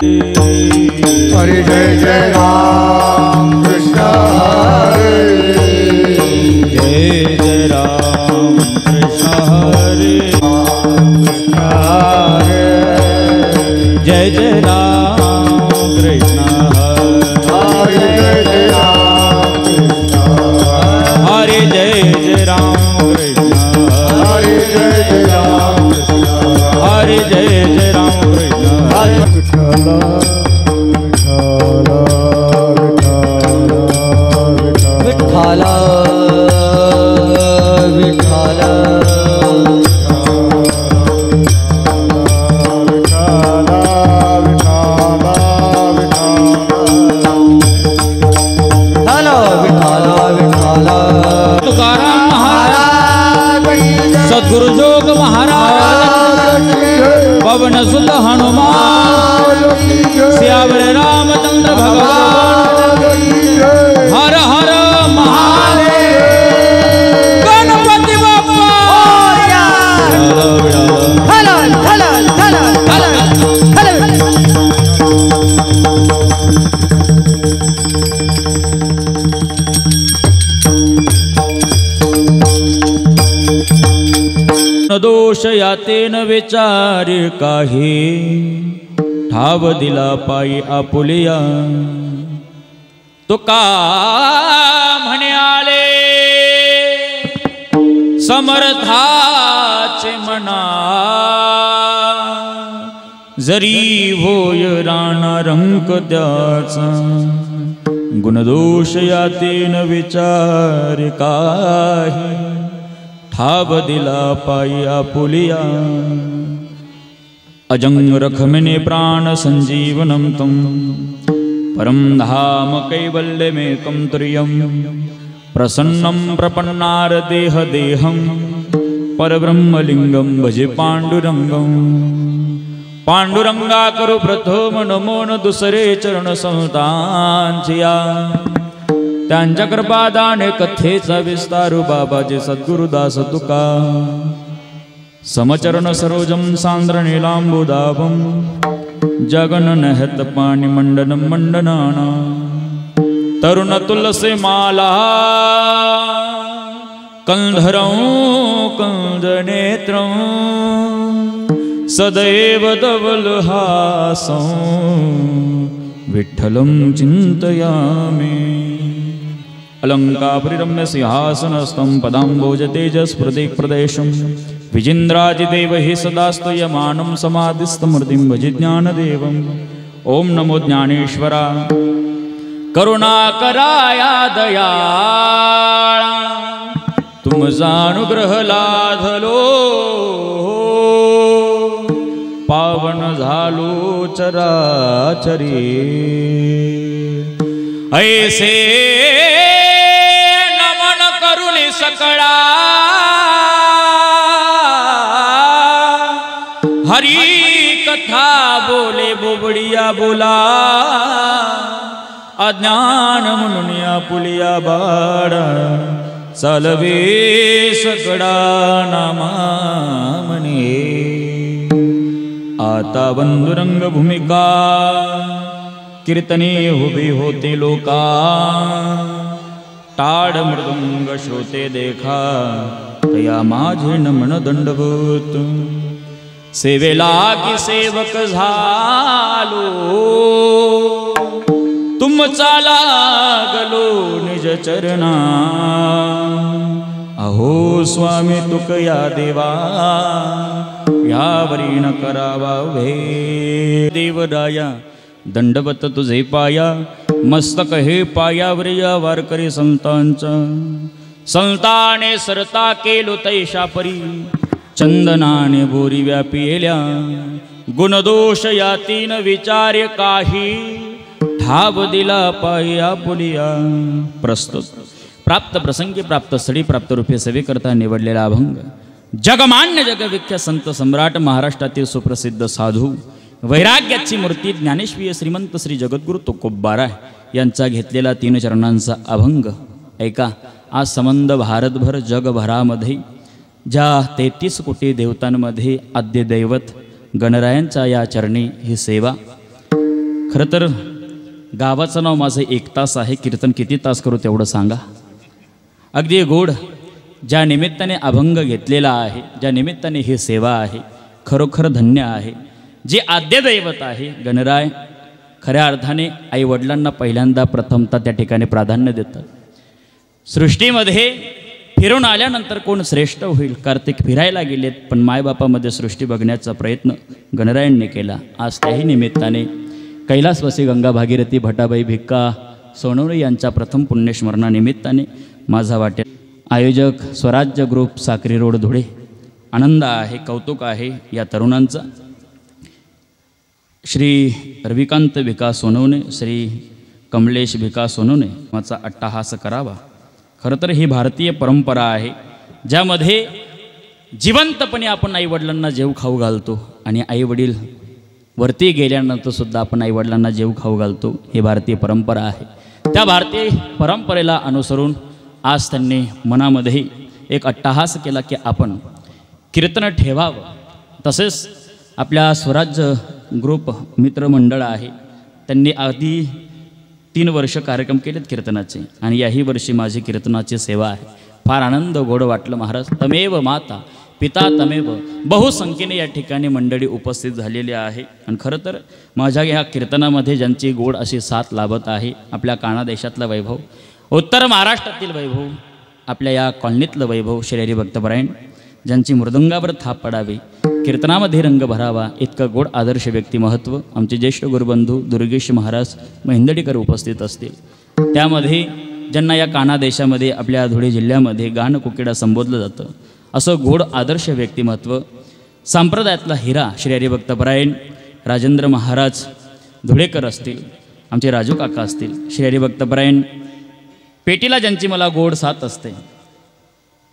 हरे जय जय राम कृष्ण हरे जय जय राम कृष्ण हरे जय जय राम कृष्ण हरे जय जय राम कृष्ण हरे जय जय राम कृष्ण हरे जय जय राम कृष्ण हरे जय जय राम कृष्ण हरे विठ्ठल विठ्ठल तुकाराम महाराज सद्गुरु जोग महाराज पवन सुत हनुमान सियावर रामचंद्र भगवान हर हर महादेव गणपति बाप्पा दोष यातेन विचार काही ठाव दिला पायी आपुलिया तो का म्हणे आले समर्थाचे मना जरी होय राणा रंक त्याचा गुणदोष यातेन विचार काही ठाव दिला पायी आपुलिया अजंग रखमिने प्राण संजीवनं तं परं धाम कैवल्यमेकं तुर्यं प्रसन्नं प्रपन्नार देह देहं परब्रह्मलिंगं भजे पांडुरंगं पांडुरंगा करो प्रथम नमोन दुसरे चरण संतांचिया त्यांच्या कृपादाने कथेचा विस्तारू बाबाचे सद्गुरुदास तुका समचरण सरोजम सांद्र नीलांबुदाभं जगन नहत पाणी मंडनं मंडनाना तरुण तुलसी माला कंधरं कंदनेत्रं सदैव धवलहासं विठ्ठलं चिन्तयामि अलंकापुरीरम्य सिंहासनस्थं पदाम्बोज तेजस्प्रदेशं विजिन्द्राजिदेव हि सदा स्तूयमानं समाधिस्थमूर्तिं भजे ज्ञानदेवम् ओम नमो ज्ञानेश्वरा करुणाकराया दयाळा तुमचा अनुग्रह लाधलो पावन झालो चराचरी ऐसे नमन करुणी सकळा हरी कथा बोले बोबडिया बोला अज्ञान म्हणून आपुलिया बाळा चालवे सकळा नामा म्हणे आता बंधुरंग भूमिका कीर्तने उभी होते लोका टाळ मृदुंग श्रोते देखा तया माझे नमन दंडवत सेवेला की सेवक झालो तुमचा लागलो निज चरणा अहो स्वामी तुक या देवा यावरी न करावा भे देवराया दंडवत तुझे पाया मस्तक हे पायावर या वारकरी संतांचा संताने सरता केलो तैशा परी चंदनाने बोरी व्यापिल्या गुणदोष या तीन विचार्य काही ठाव दिला पाया पुलिया प्रस्तुत प्राप्त प्रसंगी प्राप्त स्थळी प्राप्त रूपे सेवे करता निवडलेला अभंग जगमान्य जगविख्यात संत सम्राट महाराष्ट्रातील सुप्रसिद्ध साधू वैराग्याची मूर्ती ज्ञानेश्वरी श्रीमंत श्री जगद्गुरु तुकोबारा यांचा घेतलेला 3 चरणांचा अभंग ऐका. आज संबंध भारतभर जगभरामध्ये ज्या 33 कोटी देवतांमध्ये आद्य दैवत गणरायांचा या चरणी ही सेवा खरं तर गावाचं नाव माझं 1 तास आहे, कीर्तन किती तास करू तेवढं सांगा. अगदी गोड ज्या निमित्ताने अभंग घेतलेला आहे, ज्या निमित्ताने ही सेवा आहे, खरोखर धन्य आहे. जे आद्य दैवत आहे गणराय खऱ्या अर्थाने आईवडिलांना पहिल्यांदा प्रथमतः त्या ठिकाणी प्राधान्य देतात. सृष्टीमध्ये फिरून आल्यानंतर कोण श्रेष्ठ होईल. कार्तिक फिरायला गेलेत पण मायबापामध्ये सृष्टी बघण्याचा प्रयत्न गणरायांनी केला. आज त्याही निमित्ताने कैलासवासी गंगा भागीरथी भटाबाई भिक्का सोनवणे यांच्या प्रथम पुण्यस्मरणानिमित्ताने माझा वाटेल आयोजक स्वराज्य ग्रुप साक्री रोड धुळे. आनंद आहे, कौतुक आहे या तरुणांचा. श्री रविकांत भिका सोनवणे, श्री कमलेश भिका सोनवणे माझा अट्टहास करावा. खरं तर ही भारतीय परंपरा आहे ज्यामध्ये जिवंतपणे आपण आईवडिलांना जेव खाऊ घालतो आणि आईवडील वरती गेल्यानंतरसुद्धा आपण आईवडिलांना जेव खाऊ घालतो. ही भारतीय परंपरा आहे. त्या भारतीय परंपरेला अनुसरून आज त्यांनी मनामध्ये एक अट्टहास केला की आपण कीर्तन ठेवावं. तसेच आपल्या स्वराज्य ग्रुप मित्रमंडळ आहे, त्यांनी आधी 3 वर्ष कार्यक्रम केलेत कीर्तनाचे आणि याही वर्षी माझी कीर्तनाची सेवा आहे. फार आनंद गोड वाटलं महाराज. तमेव माता पिता तमेव बहुसंख्येने या ठिकाणी मंडळी उपस्थित झालेली आहे. आणि खरं तर माझ्या ह्या कीर्तनामध्ये ज्यांची गोड अशी साथ लाभत आहे, आपल्या काना देशातला वैभव, उत्तर महाराष्ट्रातील वैभव, आपल्या या कॉलनीतलं वैभव, श्री हरिभक्तपरायण ज्यांची मृदंगावर थाप पडावी, कीर्तनामध्ये रंग भरावा, इतकं गोड आदर्श व्यक्तिमहत्व आमचे ज्येष्ठ गुरुबंधू दुर्गेश महाराज महिंदडीकर उपस्थित असतील. त्यामध्ये ज्यांना या काना देशामध्ये आपल्या धुळे जिल्ह्यामध्ये गाण कोकिडा संबोधलं जातं असं गोड आदर्श व्यक्तिमत्व, संप्रदायातला हिरा श्री हरिभक्तपरायण राजेंद्र महाराज धुळेकर असतील, आमचे राजू काका असतील, श्री हरिभक्तपरायण पेटीला ज्यांची मला गोड साथ असते.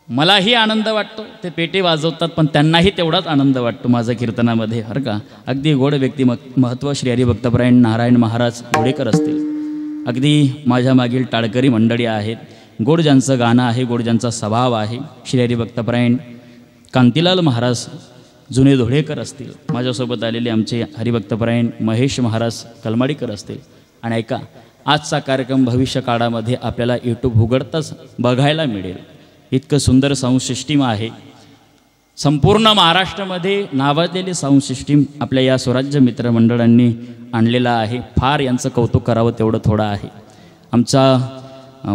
मलाही आनंद वाटतो, ते पेटी वाजवतात पण त्यांनाही तेवढाच आनंद वाटतो माझं कीर्तनामध्ये, बरं का. अगदी गोड व्यक्तिमत्व श्री हरिभक्तपरायण नारायण महाराज धुळेकर असतील. अगदी माझ्या मागील टाळकरी मंडळी आहेत. गोड ज्यांचं गाणं आहे, गोड ज्यांचा स्वभाव आहे, श्री हरिभक्तपरायण कांतीलाल महाराज जुने धुळेकर असतील. माझ्यासोबत आलेले आमचे हरिभक्तपरायण महेश महाराज कलमाडीकर असतील. आणि ऐका, आजचा कार्यक्रम भविष्य काळामध्ये आपल्याला यूट्यूब उघडताच बघायला मिळेल. इतकं सुंदर साऊंड सिस्टीम आहे. संपूर्ण महाराष्ट्रामध्ये नावाजलेली साऊंड सिस्टीम आपल्या या स्वराज्य मित्रमंडळांनी आणलेला आहे. फार यांचं कौतुक करावं तेवढं थोडं आहे. आमचा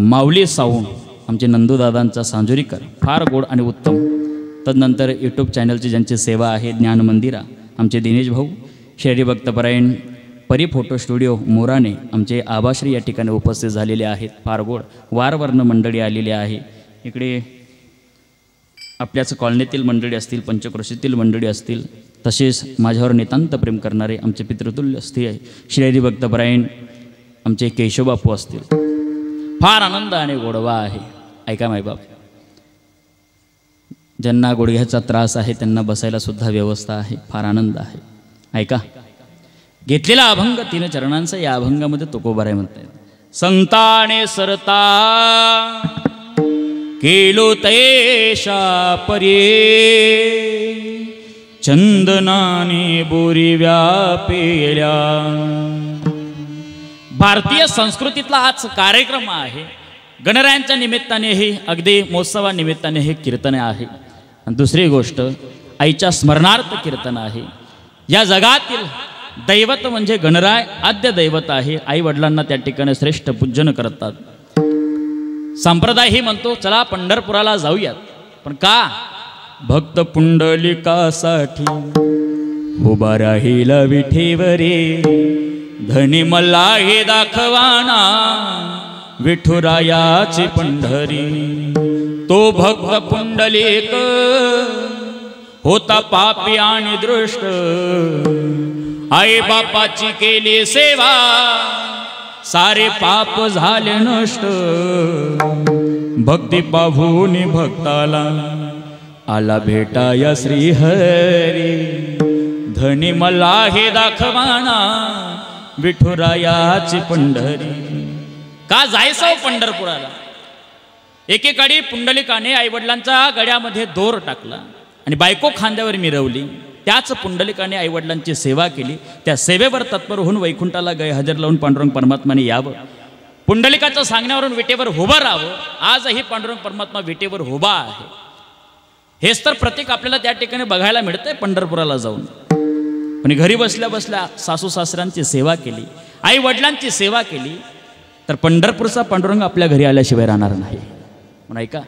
माऊली साऊंड, आमचे नंदूदादांचा सांजुरीकर, फार गोड आणि उत्तम. तदनंतर यूट्यूब चॅनलची ज्यांची सेवा आहे ज्ञान मंदिरा, आमचे दिनेश भाऊ, श्री हरिभक्तपरायण परी फोटो स्टुडिओ मोराने, आमचे आबाश्री या ठिकाणी उपस्थित झालेले आहेत. फार गोड वारवर्ण मंडळी आलेली आहे. इकडे आपल्याच कॉलनीतील मंडळी असतील, पंचक्रोशीतील मंडळी असतील, तसेच माझ्यावर नितांत प्रेम करणारे आमचे पितृतुल्य असतील श्री हरिभक्तपरायण आमचे केशवबापू असतील. फार आनंद आणि गोडवा आहे. ऐका मायबाप, ज्यांना गुडघ्याचा त्रास आहे त्यांना बसायला सुद्धा व्यवस्था आहे. फार आनंद आहे. ऐका, घेतलेला अभंग 3 चरणांचा. या अभंगामध्ये तुकोबाराय म्हणतात, संताने सरता केलो तैशा परे, चंदनाने बोरी व्यापेल्या. भारतीय संस्कृतीतला आज कार्यक्रम आहे. गणरायांच्या निमित्ताने हे, अगदी महोत्सवानिमित्ताने हे कीर्तन आहे. आणि दुसरी गोष्ट, आईच्या स्मरणार्थ कीर्तन आहे. या जगातील दैवत म्हणजे गणराय आद्य दैवत आहे. आई वडिलांना त्या ठिकाणी श्रेष्ठ पूजन करतात. संप्रदाय ही म्हणतो चला पंढरपुराला जाऊयात, पण का? भक्त पुंडलिकासाठी उभा राहिला विठेवरे, धनी मला हे दाखवाना विठुरायाची पंढरी. तो भक्त पुंडलिक होता पापी आणि दृष्ट, आई बापाची केली सेवा, सारे पाप झाले नष्ट. भक्ती पाहून भक्ताला आला भेटाया श्रीहरी, धनी मला हे दाखवाना विठुरायाची पंढरी. का जायचं पंढरपुराला? एकेकाळी पुंडलिकाने आईवडिलांच्या गळ्यामध्ये दोर टाकला आणि बायको खांद्यावर मिरवली. त्याच पुंडलिकाने आईवडिलांची सेवा केली. त्या सेवेवर तत्पर होऊन वैकुंठाला हजर लावून पांडुरंग परमात्माने यावं. पुंडलिकाच्या सांगण्यावरून विटेवर उभं राहावं. आजही पांडुरंग परमात्मा विटेवर उभा आहे. हेच तर प्रतीक आपल्याला त्या ठिकाणी बघायला मिळतंय पंढरपुराला जाऊन. पण घरी बसल्या बसल्या सासू सासऱ्यांची सेवा केली, आई वडिलांची सेवा केली, तर पंढरपूरचा पांडुरंग आपल्या घरी आल्याशिवाय राहणार नाही. म्हणून ऐका,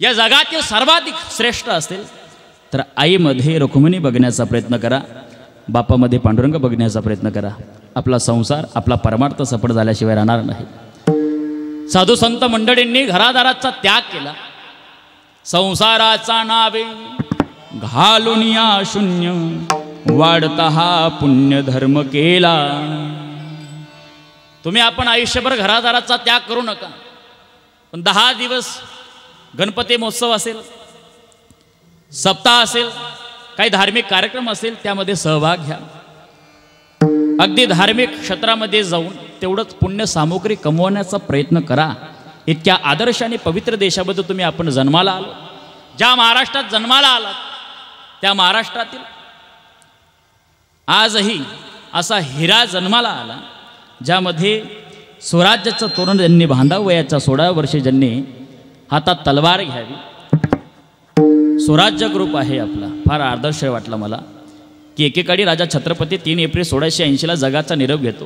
या जगातील सर्वाधिक श्रेष्ठ असेल तर आईमध्ये रुक्मिणी बघण्याचा प्रयत्न करा, बापामध्ये पांडुरंग बघण्याचा प्रयत्न करा. आपला संसार, आपला परमार्थ सफळ झाल्याशिवाय राहणार नाही. साधू संत मंडळींनी घरादाराचा त्याग केला. संसाराचा नावे घालून या शून्य, वाढता हा पुण्य धर्म केला. तुम्ही आपण आयुष्यभर घरादाराचा त्याग करू नका, पण 10 दिवस गणपती महोत्सव असेल, सप्ताह असेल, काही धार्मिक कार्यक्रम असेल, त्यामध्ये सहभाग घ्या. अगदी धार्मिक क्षेत्रामध्ये जाऊन तेवढंच पुण्य सामुग्री कमवण्याचा प्रयत्न करा. इतक्या आदर्श आणि पवित्र देशाबद्दल तुम्ही आपण जन्माला आलो. ज्या महाराष्ट्रात जन्माला आलात त्या महाराष्ट्रातील आजही असा हिरा जन्माला आला, ज्यामध्ये स्वराज्याचं तोरण ज्यांनी बांधावं, वयाच्या 16 वर्षे ज्यांनी हातात तलवार घ्यावी. स्वराज्य ग्रुप आहे आपला. फार आदर्श वाटला मला की एकेकाळी राजा छत्रपती 3 एप्रिल 1680 जगाचा निरोप घेतो.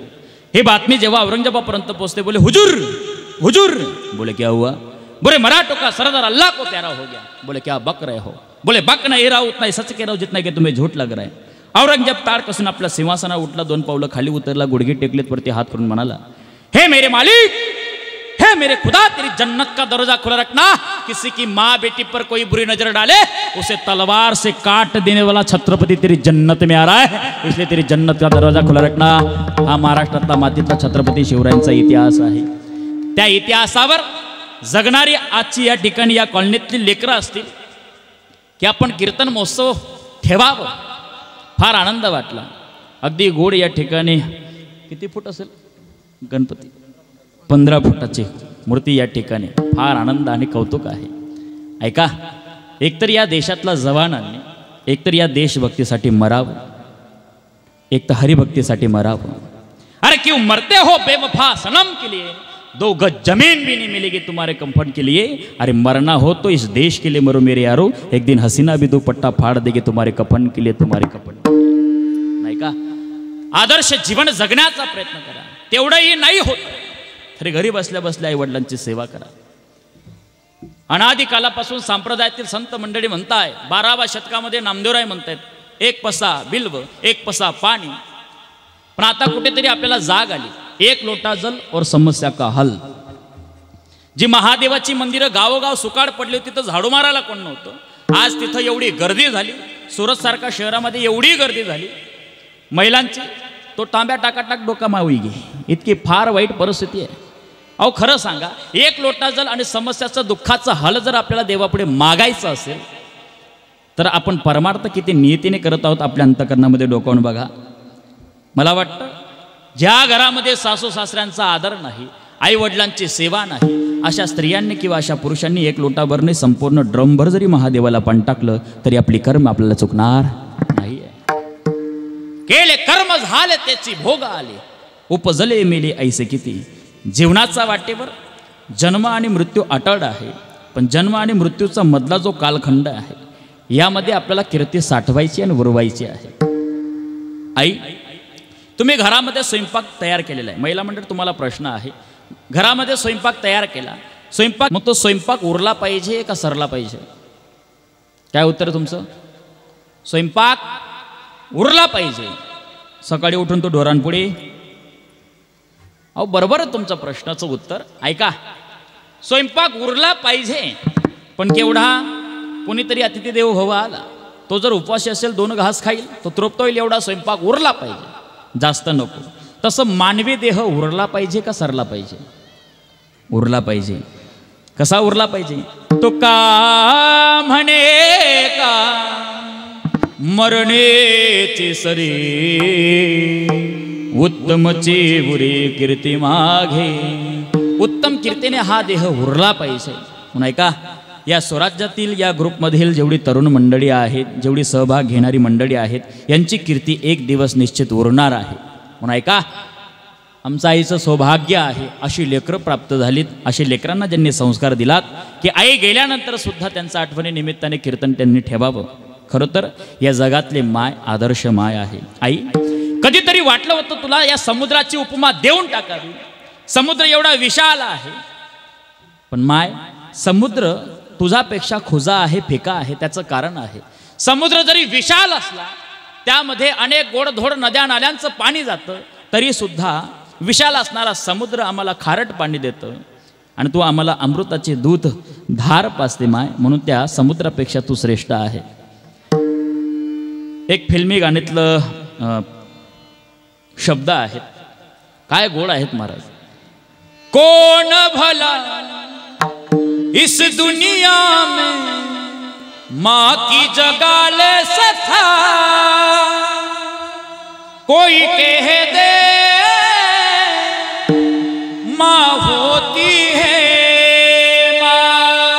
ही बातमी जेव्हा औरंगजेबापर्यंत पोहोचते, बोले हुजूर हुजूर. बोले क्या हुआ? बोले मराठों का सरदार अल्लाह को प्यारा हो गया. बोले क्या बक रहे हो? बोले बक नहीं रहा, उतना ही सच कह रहा हूं जितना कि तुम्हें झूठ लग रहा है. औरंगजेब तार कसून आपल्या सिंहासना उठला, 2 पावलं खाली उतरला, गुडघे टेकलेत, वरती हात करून म्हणाला, हे मेरे मालिक, हे मेरे खुदा, तेरी जन्नत का दरवाजा खुला रखना. किसी की माँ बेटी पर कोई बुरी नजर डाले, उसे तलवार से काट देने वाला छत्रपती तेरी जन्नत में आ रहा है, इसलिए तेरी जन्नत का दरवाजा खुला रखना. हा महाराष्ट्रातला मातीतला छत्रपती शिवरायांचा इतिहास आहे. त्या इतिहासावर जगणारी आजची या ठिकाणी या कॉलनीतली लेकरं असतील की आपण कीर्तन महोत्सव ठेवावं. फार आनंद वाटला. अगदी गोड या ठिकाणी किती फूट असेल गणपती? 15 फुटाची मूर्ती या ठिकाणी. फार आनंद आणि कौतुक आहे. ऐका, एकतर या देशातल्या जवानांनी एकतर या देशभक्तीसाठी मरावं, एक तर हरिभक्तीसाठी मरावं. अरे क्यों मरते हो बेवफा सनम के लिए, 2 गज जमीन भी नहीं मिलेगी तुम्हारे कंफर्ट के लिए. अरे मरना हो तो इस देश के लिए मरो मेरे यारो, एक दिन हसीना भी दुपट्टा फाड़ देगी तुम्हारे कफन के लिए, तुम्हारे कफन. नाही का? आदर्श जीवन जगण्याचा प्रयत्न करा. तेवढंही नाही होत तरी घरी बसल्या बसल्या आई वडिलांची सेवा करा. अनादी कालापासून संप्रदायातील संत मंडळी म्हणताय, 12व्या शतकामध्ये नामदेवराय म्हणतायत, 1 पसा बिल्व, 1 पसा पाणी. पण आता कुठेतरी आपल्याला जाग आली, 1 लोटा जल और समस्या का हल. जी महादेवाची मंदिरं गावोगाव सुकाड पडली होती, तिथं झाडू मारायला कोण नव्हतं. आज तिथं एवढी गर्दी झाली, सुरत सारख्या शहरामध्ये एवढी गर्दी झाली महिलांची, तो तांब्या टाकाटाक डोका मावी गे, इतकी फार वाईट परिस्थिती आहे. अहो खरं सांगा, 1 लोटा जल आणि समस्याचं दुःखाचं हल जर आपल्याला देवापुढे मागायचं असेल तर आपण परमार्थ किती नियतीने करत आहोत आपल्या अंतकरणामध्ये डोकावून बघा. मला वाटतं ज्या घरामध्ये सासू सासऱ्यांचा आदर नाही, आई वडिलांची सेवा नाही, अशा स्त्रियांनी किंवा अशा पुरुषांनी 1 लोटाभरने संपूर्ण ड्रमभर जरी महादेवाला पाणी टाकलं तरी आपली कर्म आपल्याला चुकणार नाही. केले कर्म झाले त्याची भोग आले, उपजले मेले ऐसे किती. जीवनाचा वाटेवर जन्म आणि मृत्यू अटळ आहे, पण जन्म आणि मृत्यूचा मधला जो कालखंड आहे यामध्ये आपल्याला कीर्ती साठवायची आणि उरवायची आहे. आई, तुम्ही घरामध्ये स्वयंपाक तयार केलेला आहे. महिला मंडळ, तुम्हाला प्रश्न आहे, घरामध्ये स्वयंपाक तयार केला, स्वयंपाक, मग तो स्वयंपाक उरला पाहिजे का सरला पाहिजे? काय उत्तर तुमचं? स्वयंपाक उरला पाहिजे. सकाळी उठून तो ढोरांपुढे. अहो बरोबर आहे तुमचं प्रश्नाचं उत्तर. ऐका, स्वयंपाक उरला पाहिजे, पण केवढा? कोणीतरी अतिथी देव हवा आला, तो जर उपवासी असेल 2 घास खाईल, तो तृप्त होईल एवढा स्वयंपाक उरला पाहिजे, जास्त नको. तसं मानवी देह उरला पाहिजे का सरला पाहिजे? उरला पाहिजे. कसा उरला पाहिजे? तो का म्हणे का मरणेची सरी, उत्तमची उरे कीर्ती मागे. उत्तम कीर्तीने हा देह उरला पाहिजे. म्हणून ऐका, या स्वराज्यातील या ग्रुपमधील जेवढी तरुण मंडळी आहेत, जेवढी सहभाग घेणारी मंडळी आहेत, यांची कीर्ती एक दिवस निश्चित उरणार आहे. म्हणून ऐका, आमचं आईचं सौभाग्य आहे, अशी लेकरं प्राप्त झालीत. अशी लेकरांना ज्यांनी संस्कार दिलात की आई गेल्यानंतर सुद्धा त्यांचं आठवणीनिमित्ताने कीर्तन त्यांनी ठेवावं. खरं तर या जगातले माय आदर्श माय आहे. आई, कधीतरी वाटलं होतं तुला या समुद्राची उपमा देऊन टाकावी. समुद्र एवढा विशाल आहे, पण माय, समुद्र तुझ्यापेक्षा खुजा आहे, फिका आहे. त्याचं कारण आहे, समुद्र जरी विशाल असला, त्यामध्ये अनेक गोडधोड नद्या नाल्यांचं पाणी जातं, तरी सुद्धा विशाल असणारा समुद्र आम्हाला खारट पाणी देतं आणि तू आम्हाला अमृताची दूध धार पाजते माय. म्हणून त्या समुद्रापेक्षा तू श्रेष्ठ आहे. एक फिल्मी गाण्यातलं शब्द आहेत, काय गोड आहेत महाराज. कौन भला इस दुनिया में माँ की जगह ले सका, कोई कह दे माँ होती है माँ,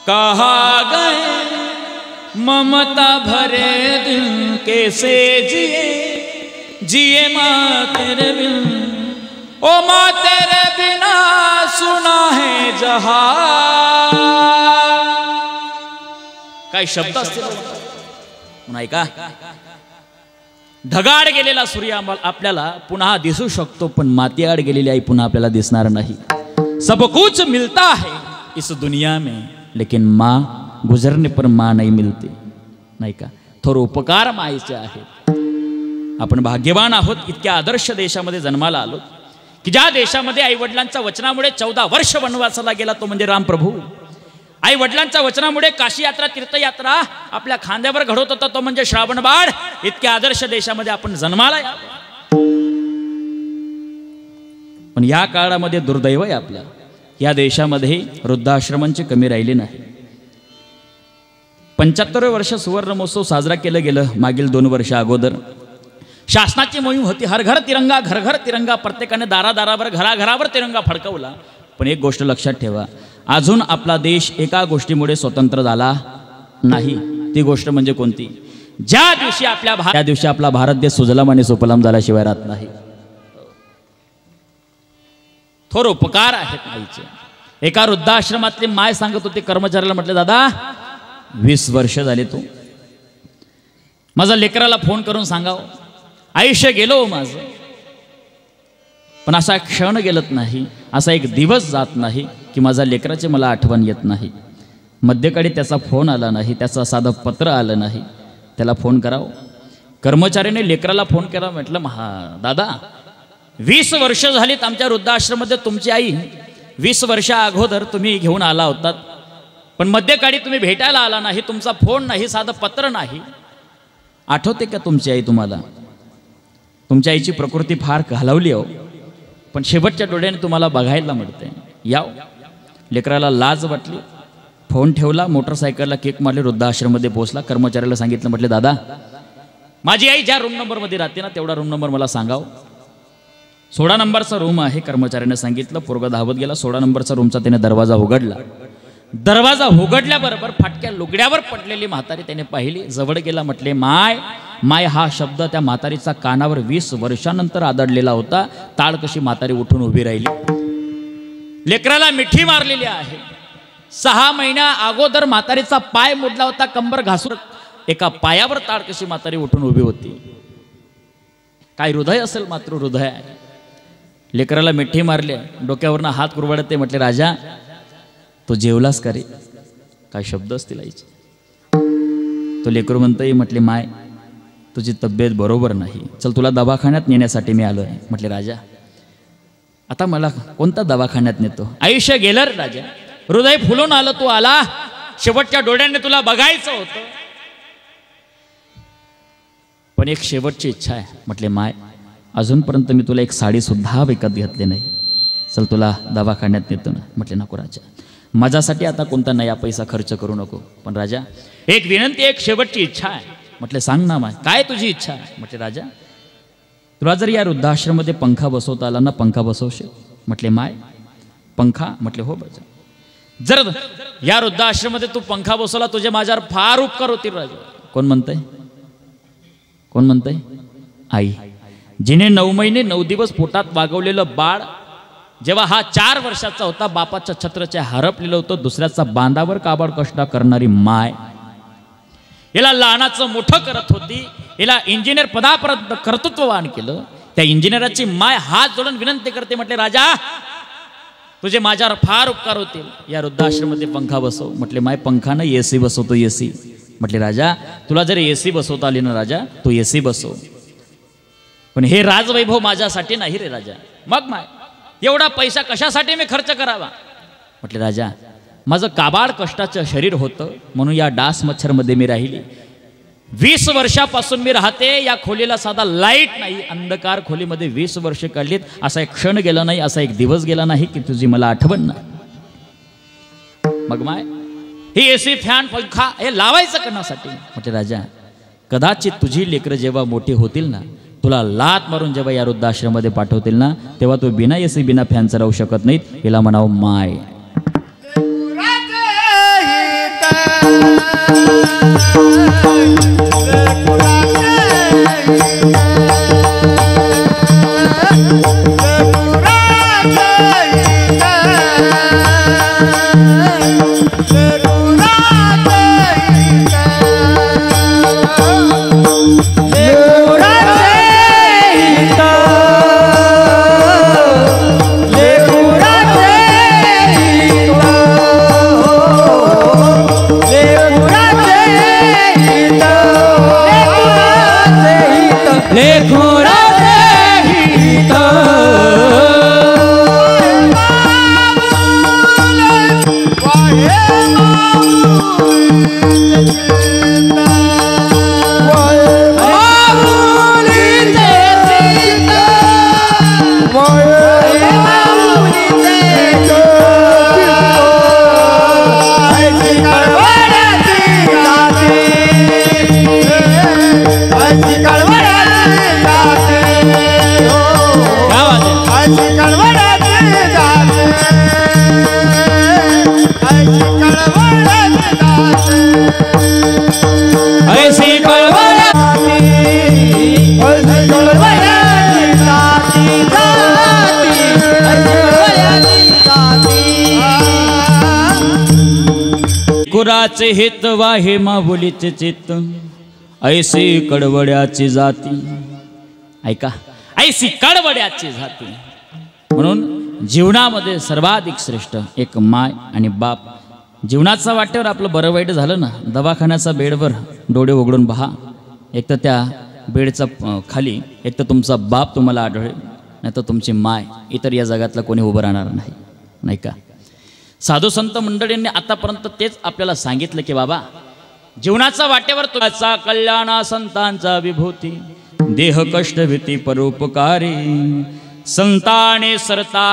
कहा गए ममता भरे दिल कैसे जिए जिए माँ तेरे बिन, ओ माँ तेरे बिना सुना है जहां. काय शब्द असतील म्हणून ऐका. ढगाड गेलेला सूर्य आपल्याला पुन्हा दिसू शकतो, पण मातीआड गेलेली आई पुन्हा आपल्याला दिसणार नाही. सब कुछ मिलता है इस दुनिया में, लेकिन माँ गुजरने पर माँ नहीं मिलती. नाही का, थोर उपकार मायेचे आहेत. आपण भाग्यवान आहोत, इतक्या आदर्श देशामध्ये जन्माला आलो की ज्या देशामध्ये आई वडिलांच्या वचनामुळे 14 वर्ष वनवासाला गेला, तो म्हणजे रामप्रभू. आई वडिलांच्या वचनामुळे काशी यात्रा, तीर्थयात्रा आपल्या खांद्यावर घडवत होता, तो म्हणजे श्रावणबाळ. इतक्या आदर्श देशामध्ये आपण जन्माला यावं. पण या काळामध्ये दुर्दैव आहे आपल्या, या देशामध्ये वृद्धाश्रमांची कमी राहिली नाही. 75 वर्ष सुवर्ण महोत्सव साजरा केलं गेलं मागील 2 वर्ष अगोदर. शासनाची मोहीम होती, हर घर तिरंगा, घर घर तिरंगा. प्रत्येकाने दारादारावर, घराघरावर तिरंगा फडकवला. पण एक गोष्ट लक्षात ठेवा, अजून आपला देश एका गोष्टीमुळे स्वतंत्र झाला नाही. ती गोष्ट म्हणजे कोणती? ज्या दिवशी आपला भारत देश सुजलाम आणि सुफलाम झाल्याशिवाय राहत नाही. थोर उपकार आहेत आईचे. एका वृद्धाश्रमातली माय सांगत होती कर्मचाऱ्याला, म्हटले दादा 20 वर्ष झाले तू माझा लेकराला फोन करून सांगाव, आयुष्य गेलो माझं, पण असा क्षण गेलत नाही, असा एक दिवस जात नाही की माझा लेकराची मला आठवण येत नाही. मध्यकाळी त्याचा फोन आला नाही, त्याचं साधं पत्र आलं नाही. त्याला फोन करावं. कर्मचाऱ्याने लेकराला फोन केला, म्हटलं दादा 20 वर्ष झालीत आमच्या वृद्धाश्रमामध्ये तुमची आई. 20 वर्षा अगोदर तुम्ही घेऊन आला होतात, पण मध्यकाळी तुम्ही भेटायला आला नाही, तुमचा फोन नाही, साधं पत्र नाही. आठवते का तुमची आई तुम्हाला? तुमच्या आईची प्रकृती फार घालवली हो, पण शेवटच्या डोळ्याने तुम्हाला बघायला मिळते. याव. लेकराला लाज वाटली, फोन ठेवला, मोटरसायकलला केक मारले, वृद्धाश्रममध्ये पोहोचला. कर्मचाऱ्याला सांगितलं, म्हटले दादा माझी आई ज्या रूम नंबरमध्ये राहते ना, तेवढा रूम नंबर मला सांगाव. 16 नंबरचा रूम आहे. कर्मचाऱ्याने सांगितलं. पोरगा धावत गेला. 16 नंबरचा रूमचा त्याने दरवाजा उघडला. दरवाजा उघडल्याबरोबर फाटक्या लुगड्यावर पडलेली म्हातारी त्याने पाहिली. जवळ गेला, म्हटले माय. माय हा शब्द त्या म्हातारीचा कानावर 20 वर्षानंतर आदळलेला होता. ताळ कशी म्हातारी उठून उभी राहिली. लेकराला मिठी मारलेली आहे. 6 महिन्या अगोदर म्हातारीचा पाय मोडला होता, कंबर घासून एका पायावर ताळ कशी म्हातारी उठून उभी होती. काय हृदय असेल, मात्र हृदय आहे. लेकराला मिठी मारली, डोक्यावरनं हात कुरवाडते. म्हटले राजा तो जेवलास का रे? काय शब्द असतील आईचे. तो लेकरू म्हणतोय, म्हटले माय तुझी तब्येत बरोबर नाही, चल तुला दवाखान्यात नेण्यासाठी मी आलो आहे. म्हटले राजा आता मला कोणता दवाखान्यात नेतो? आयुष्य गेलं रे राजा, हृदय फुलून आलं, तू आला, शेवटच्या डोळ्याने तुला बघायचं होतं, पण एक शेवटची इच्छा आहे. म्हटले माय अजूनपर्यंत मी तुला एक साडी सुद्धा विकत घेतली नाही, चल तुला दवाखान्यात नेतो ना. म्हटले नको राजा, माझ्यासाठी आता कोणता नया पैसा खर्च करू नको, पण राजा एक विनंती, एक शेवटची इच्छा आहे. म्हटले सांग ना माय, काय तुझी इच्छा आहे? म्हटले राजा तुला जर या वृद्धाश्रममध्ये पंखा बसवता आला ना, पंखा बसवशील? म्हटले माय पंखा? म्हटले हो राजा. जर या वृद्धाश्रममध्ये तू पंखा बसवला तुझे माझ्यावर फार उपकार होतील राजा. कोण म्हणतंय? कोण म्हणतंय? आई, जिने 9 महिने 9 दिवस पोटात वागवलेलं बाळ जेव्हा हा 4 वर्षाचा होता, बापाच्या छत्राच्या हरपलेलं होतं, दुसऱ्याचा बांधावर काबाड कष्ट करणारी माय याला लहानाचं मोठं करत होती, याला इंजिनियर पदापर्यंत कर्तृत्ववान केलं. त्या इंजिनियराची माय हात जोडून विनंती करते, म्हटले राजा तुझे माझ्यावर फार उपकार होतील, या वृद्धाश्रममध्ये पंखा बसव. म्हटले माय पंखा नाही, एसी बसवतो, एसी. म्हटले राजा तुला जर एसी बसवता आली ना राजा, तू एसी बसव, पण हे राजवैभव माझ्यासाठी नाही रे राजा. मग माय एवढा पैसा कशासाठी मी खर्च करावा? म्हटले राजा माझं काबाड कष्टाचं शरीर होतं म्हणून या डास मच्छरमध्ये मी राहिली. 20 वर्षापासून मी राहते या खोलीला, साधा लाईट नाही, अंधकार खोलीमध्ये 20 वर्ष काढलीत. असा एक क्षण गेला नाही, असा एक दिवस गेला नाही की तुझी मला आठवण नाही. मग माय ही एसी फॅन पंखा हे लावायचं करण्यासाठी. म्हटले राजा कदाचित तुझी लेकरं जेव्हा मोठी होतील ना, तुला लात मारून जेव्हा या वृद्धाश्रममध्ये पाठवतील ना, तेव्हा तू बिना एसी बिना फॅनचं राहू शकत नाहीत. हिला म्हणावं माय. कुराचे हित वाहे माऊलीचे चित्त, ऐसे कडवड्याची जाती. ऐका, ऐसी कडवड्याची जाती. म्हणून जीवनामध्ये सर्वाधिक श्रेष्ठ एक माय आणि बाप. जीवनाचा वाटेवर आपलं बरं वाईट झालं ना, दवाखान्याचा बेडवर डोळे उघडून पहा. एक तर त्या बेडचा खाली एक तर तुमचा बाप तुम्हाला आढळेल, नाही तर तुमची माय. इतर या जगातलं कोणी उभं राहणार नाही, नाही का? साधू संत मंडळींनी आतापर्यंत तेच आपल्याला सांगितलं की बाबा जीवनाचा वाटेवर तुझ्याचा कल्याणा संतांचा विभूती, देह कष्ट भीती परोपकारी, संताने सरता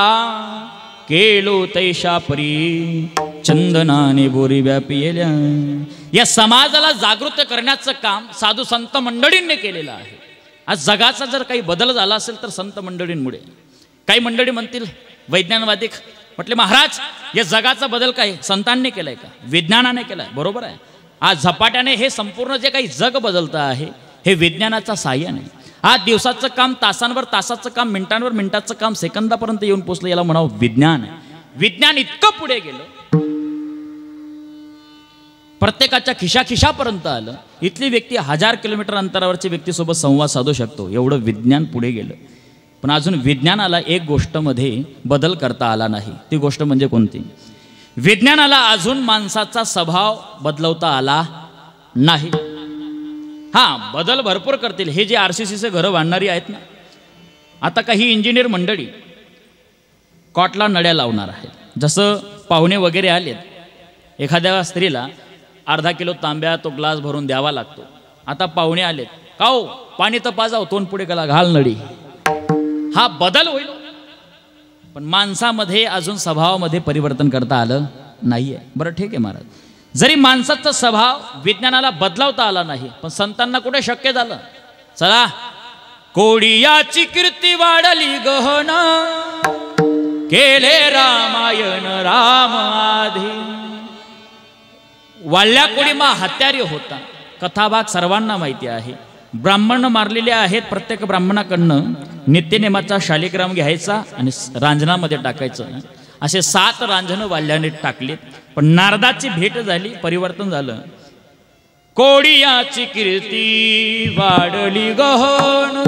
केलो तैशा परी, चंदनाने बोरी व्यापिलेल्या. या समाजाला जागृत करण्याचं काम साधू संत मंडळींनी केलेलं आहे. आज जगाचा जर काही बदल झाला असेल तर संत मंडळींमुळे. काही मंडळी म्हणतील वैज्ञानवादी, म्हटले महाराज या जगाचा बदल काय संतांनी केलाय का? विज्ञानाने केलाय. बरोबर आहे. आज झपाट्याने हे संपूर्ण जे काही जग बदलतं आहे हे विज्ञानाचा साहाय्याने. आज दिवसाचं काम तासांवर, तासाचं काम मिनिटांवर, मिनिटाचं काम सेकंदापर्यंत येऊन पोचलं. याला म्हणावं विज्ञान. विज्ञान इतकं पुढे गेलं, प्रत्येकाच्या खिशापर्यंत आलं. इथली व्यक्ती 1000 किलोमीटर अंतरावरच्या व्यक्तीसोबत संवाद साधू शकतो, एवढं विज्ञान पुढे गेलं. पण अजून विज्ञानाला एक गोष्टमध्ये बदल करता आला नाही. ती गोष्ट म्हणजे कोणती? विज्ञानाला अजून माणसाचा स्वभाव बदलवता आला नाही. हां, बदल भरपूर करतील हे जे RCCचे घरं बांधणारी आहेत ना. आता काही इंजिनियर मंडळी कॉटला नड्या लावणार आहेत. जसं पाहुणे वगैरे आलेत, एखाद्या स्त्रीला अर्धा किलो तांब्या तो ग्लास भरून द्यावा लागतो. आता पाहुणे आलेत, काओ पाणी तर पाजाव, तोंड पुढे कला घाल नडी. हा बदल होईल, पण माणसामध्ये अजून स्वभावामध्ये परिवर्तन करता आलं नाहीये. बरं ठीक आहे महाराज, जरी माणसाचा स्वभाव विज्ञानाला बदलावता आला नाही, पण संतांना कुठे शक्य झालं? चला, कोडियाची कीर्ती वाढली गहन, केले रामायण राम आधी. वाल्या कोळीमा हत्यारे होता, कथाभाग सर्वांना माहिती आहे. ब्राह्मण मारलेले आहेत. प्रत्येक ब्राह्मणाकडनं नित्यनेमाचा शालिग्राम घ्यायचा आणि रांजणामध्ये टाकायचं. असे 7 रांजणं वाल्याने टाकले. पण नारदाची भेट झाली, परिवर्तन झालं. कोडियाची कीर्ती वाढली गहन,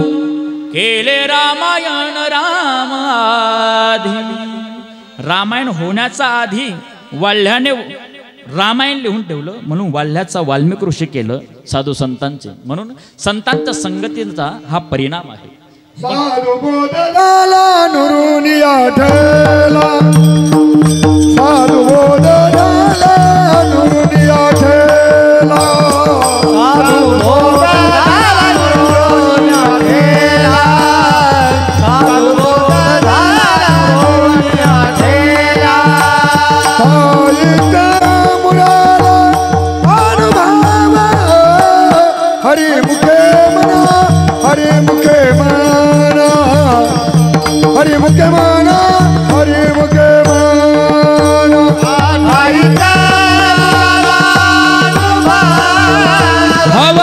केले रामायण राम आधी. रामायण होण्याचा आधी वाल्याने रामायण लिहून ठेवलं, म्हणून वाल्याचा वाल्मिक ऋषी केलं साधू संतांचे. म्हणून संतांच्या संगतीचा हा परिणाम आहे. साधू बोधला नुरुनिया ठेला, साधू बोधला नुरुनिया ठेला, साधू बोधला नुरुनिया ठेला, साधू बोधला नुरुनिया ठेला. हरि मुखे मना, हरि मुखे मना, हरि मुखे मना, हरि मुखे मना. हव